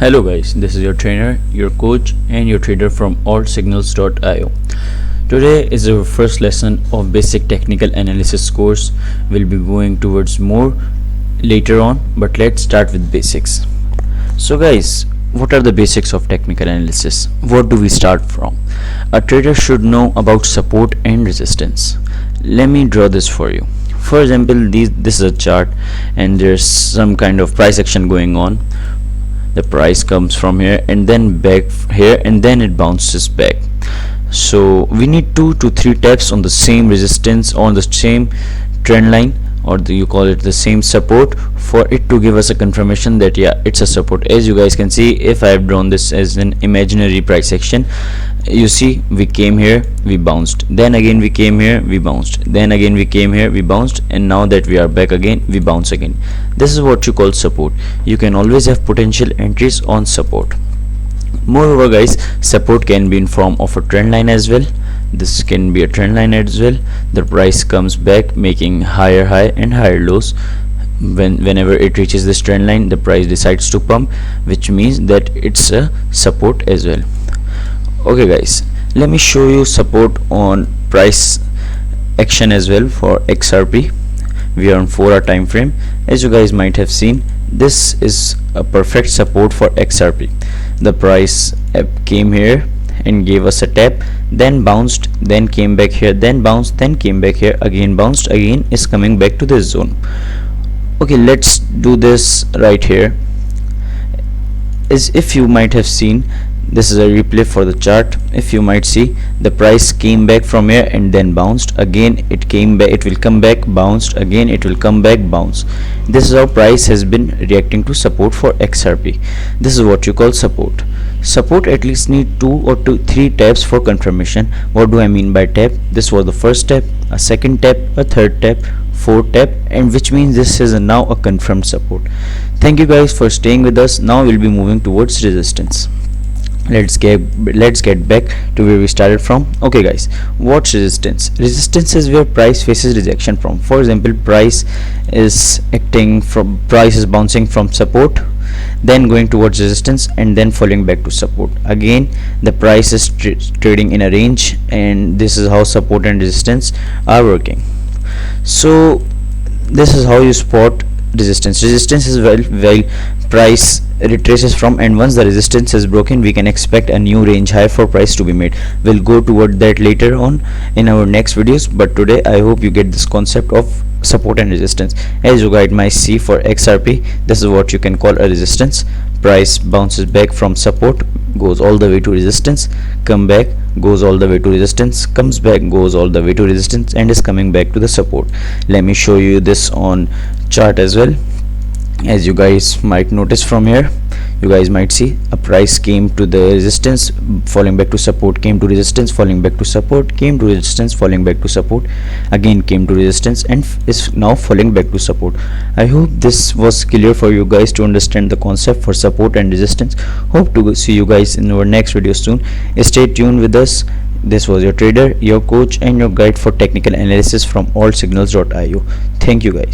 Hello guys, this is your trainer, your coach and your trader from allsignals.io. Today is our first lesson of basic technical analysis course. We'll be going towards more later on, but let's start with basics. So guys, what are the basics of technical analysis? What do we start from? A trader should know about support and resistance. Let me draw this for you. For example, this is a chart and there's some kind of price action going on. The price comes from here and then back here and then it bounces back. So we need 2 to 3 taps on the same resistance, on the same trend line, or you call it the same support, for it to give us a confirmation that yeah, it's a support. As you guys can see, if I have drawn this as an imaginary price action, you see we came here, we bounced, then again we came here, we bounced, then again we came here, we bounced, and now that we are back again, we bounce again. This is what you call support. You can always have potential entries on support. Moreover guys, support can be in form of a trend line as well. This can be a trend line as well. The price comes back making higher high and higher lows. Whenever it reaches this trend line, the price decides to pump, which means that it's a support as well. Okay guys, let me show you support on price action as well for XRP. We are on 4-hour time frame. As you guys might have seen, this is a perfect support for XRP. The price came here and gave us a tap, then bounced, then came back here, then bounced, then came back here, again bounced, again is coming back to this zone. Okay, let's do this right here. As if you might have seen, this is a replay for the chart. If you might see, the price came back from here and then bounced, again it came back, it will come back, bounced, again it will come back, bounce. This is how price has been reacting to support for XRP. This is what you call support. Support at least need 2 or 3 taps for confirmation. What do I mean by tap? This was the first tap, a second tap, a third tap, fourth tap, and which means this is now a confirmed support. Thank you guys for staying with us. Now we'll be moving towards resistance. Let's get back to where we started from. Okay guys, what's resistance? Resistance is where price faces rejection from. For example, price is bouncing from support, then going towards resistance and then falling back to support. Again, the price is trading in a range, and this is how support and resistance are working. So this is how you spot resistance. Resistance is well price retraces from, and once the resistance is broken, we can expect a new range high for price to be made. We'll go toward that later on in our next videos, but today I hope you get this concept of support and resistance. As you guys might see, for XRP, this is what you can call a resistance. Price bounces back from support, goes all the way to resistance, come back, goes all the way to resistance, comes back, goes all the way to resistance, and is coming back to the support. Let me show you this on chart as well. As you guys might notice from here, you guys might see a price came to the resistance, falling back to support, came to resistance, falling back to support, came to resistance, falling back to support, again came to resistance, and is now falling back to support. I hope this was clear for you guys to understand the concept for support and resistance. Hope to see you guys in our next video soon. Stay tuned with us. This was your trader, your coach and your guide for technical analysis from allsignals.io. Thank you guys.